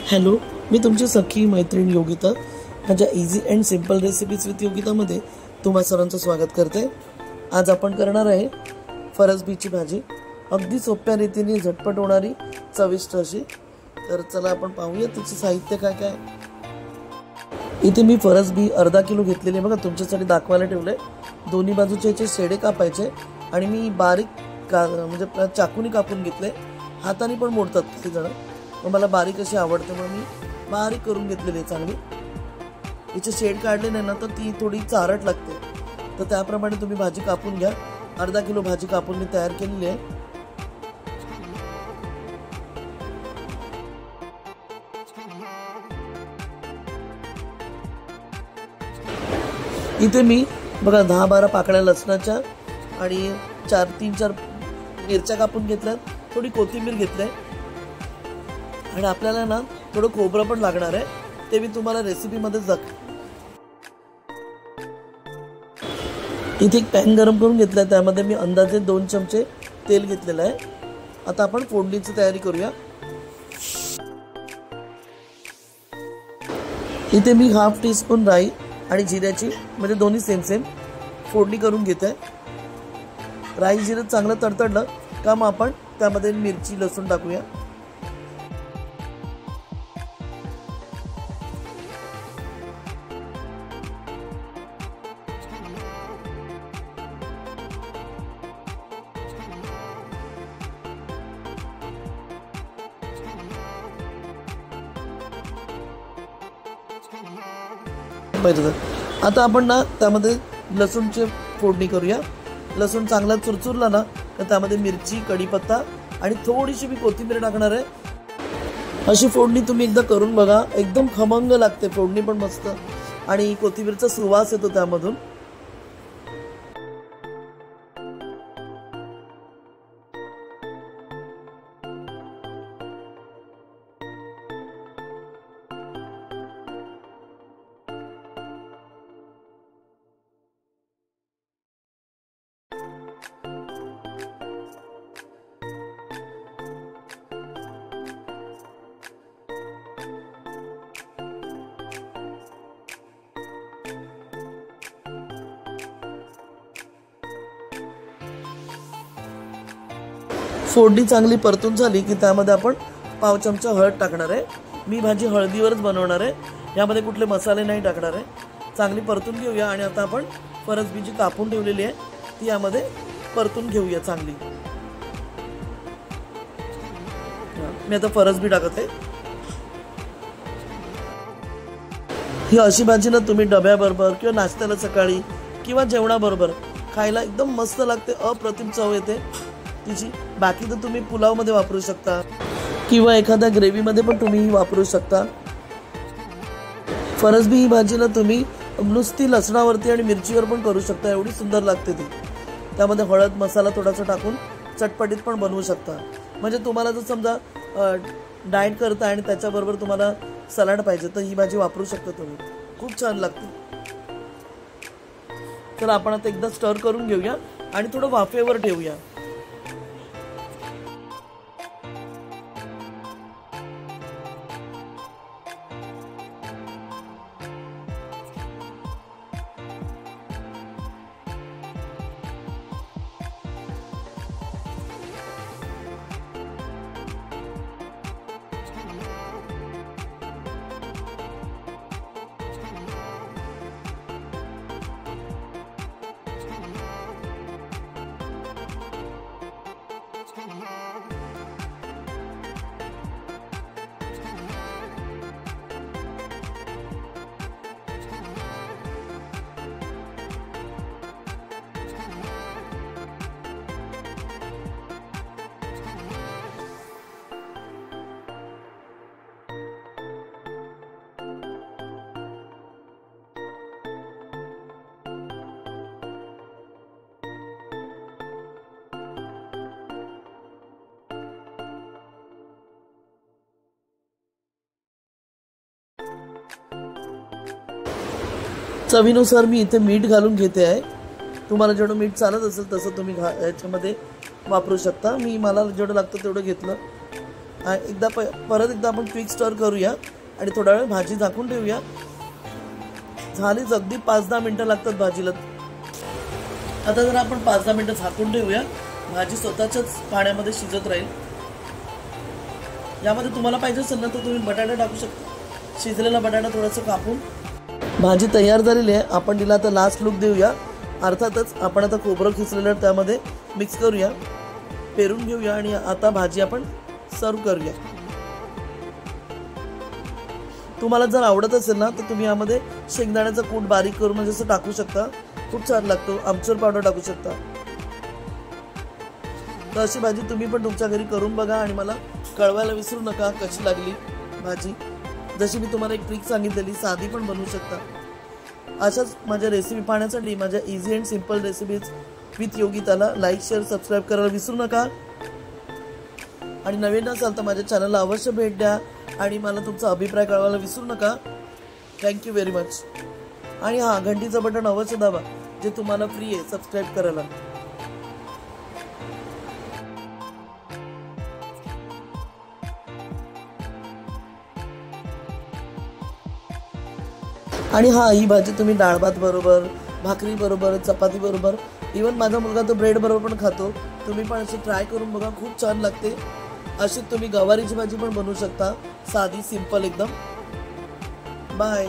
Hello, मी तुमची सखी मैत्रीण योगिता माझ्या easy and simple recipes with योगितामध्ये तुम्हा सर्वांचं स्वागत करते। आज आपण करणार आहे फरसबीची भाजी, अगदी सोप्या रीतीने झटपट होणारी चविष्ट अशी। तर चला आपण पाहूया त्याचे साहित्य काय काय। इथे मी फरसबी अर्धा किलो घेतलेली आहे, बघा तुमच्यासाठी दाखवायला ठेवले। दोन्ही बाजूचे याचे शेडे कापायचे आणि मी बारीक म्हणजे चाकूने कापून घेतले। हाताने पण मोडतात काही जण, पण मला बारीक अशी आवडते म्हणून मी बारीक करून घेतलेली आहे चांगली। याचे शेड काढले नाही ना तर ती थोडी चारट लागते, तर त्याप्रमाणे तुम्ही भाजी कापून घ्या। अर्धा किलो भाजी कापून मी तयार केलेली आहे। इथे मी बघा 10-12 पाकळ्या लसणाच्या आणि 3-4 मिरच्या कापून घेतल्यात, थोडी कोथिंबीर घेतली आणि आपल्याला ना थोडं खोबरं पण लागणार आहे, ते मी तुम्हाला रेसिपीमध्ये दाखवेन। इथे एक पॅन गरम करून घेतलाय, त्यामध्ये मी अंदाजे 2 चमचे तेल घेतलेलं आहे। आता आपण फोडणीची तयारी करूया। इथे मी हाफ टीस्पून राई आणि जिऱ्याची म्हणजे दोन्ही सेम फोडणी करून घेत आहे। राई जिरं चांगलं तडतडलं का मग आपण त्यामध्ये मिरची लसूण टाकूया। आता आपण ना त्यामध्ये लसूणची फोडणी करूया। लसूण चांगला चुरचुरला ना तर त्यामध्ये मिरची, कढीपत्ता आणि थोडीशी मी कोथिंबीर टाकणार आहे। अशी फोडणी तुम्ही एकदा करून बघा, एकदम खमंग लागते फोडणी पण मस्त, आणि कोथिंबीरचा सुवास येतो त्यामधून। फोडणी चांगली परतून झाली की त्यामध्ये आपण पाव चमचा हळद टाकणार आहे। मी भाजी हळदीवरच बनवणार आहे, यामध्ये कुठले मसाले नाही टाकणार आहे। चांगली परतून घेऊया आणि आता आपण फरसबी जी कापून ठेवलेली आहे ती यामध्ये परतून घेऊया चांगली। मी आता फरसबी टाकत आहे। ही अशी भाजी ना तुम्ही डब्याबरोबर किंवा नाश्त्याला सकाळी किंवा जेवणाबरोबर खायला एकदम मस्त लागते, अप्रतिम चव येते तिची। बाकी तर तुम्ही पुलाव मध्ये वापरू शकता किंवा एखाद्या ग्रेव्ही मध्ये पण तुम्ही वापरू शकता। फरसबी ही भाजीला तुम्ही नुसती लसणावरती आणि मिरचीवर पण करू शकता, एवढी सुंदर लागते ती। त्यामध्ये हळद मसाला थोडासा टाकून चटपटीत पण बनवू शकता। म्हणजे तुम्हाला जर समजा डाएट करता आणि त्याच्याबरोबर तुम्हाला सलाड पाहिजे तर ही भाजी वापरू शकता तुम्ही, खूप छान लागते। तर आपण आता एकदा स्टर करून घेऊया आणि थोडं वाफेवर ठेवूया। चवीनुसार मी इथे मीठ घालून घेते आहे। तुम्हाला जेवढं मीठ चालत असेल तसं तुम्ही याच्यामध्ये वापरू शकता। मला जेवढं लागतं तेवढं घेतलं। परत एकदा आपण क्विक स्टर करूया आणि थोडा वेळ भाजी झाकून ठेवूया. झालीच, अगदी 5-10 मिनिटं लागतात भाजीला. आता जर आपण 5-10 मिनिटं झाकून ठेवूया, भाजी स्वतःच्याच पाण्यामध्ये शिजत राहील. यामध्ये तुम्हाला पाहिजे असेल ना तर तुम्ही बटाटा टाकू शकता. शिजलेला बटाटा थोडासा कापून. भाजी तयार झालेली आहे. आपण तिला आता लास्ट लुक देऊया. अर्थातच आपण आता खोबरं खिचलेलं त्यामध्ये मिक्स करूया, पेरून घेऊया आणि आता भाजी आपण सर्व करूया. तुम्हाला जर आवडत असेल ना तर तुम्ही यामध्ये शेंगदाण्याचा कूट बारीक करून म्हणजे असं टाकू शकता. खूप छान लागतो. आमचूर पावडर टाकू शकता. तर अशी भाजी तुम्ही पण तुमच्या घरी करून बघा आणि मला कळवायला विसरू नका कशी लागली भाजी. जशी मी तुम्हाला एक ट्रिक सांगितलेली, साधी पण बनवू शकता. अशाच माझ्या रेसिपी पाहण्यासाठी माझ्या easy and simple recipes with योगिताला लाईक, शेअर, सबस्क्राईब करायला विसरू नका. आणि नवीन असाल तर माझ्या चॅनलला अवश्य भेट द्या आणि मला तुमचा अभिप्राय कळवायला विसरू नका. Thank you very much. आणि हां, घंटीचं बटन अवश्य दाबा जे तुम्हाला फ्री आहे सबस्क्राईब करायला. आणि हां, ही भाजी तुम्ही डाळ भात बरोबर, भाकरी बरोबर, चपाती बरोबर, इवन माझा मुलगा तो ब्रेड बरोबर पण खातो. तुम्ही पण अशी ट्राय करून बघा, खूप छान लागते. अशी तुम्ही गवारीची भाजी पण बनवू शकता, साधी सिंपल एकदम. बाय.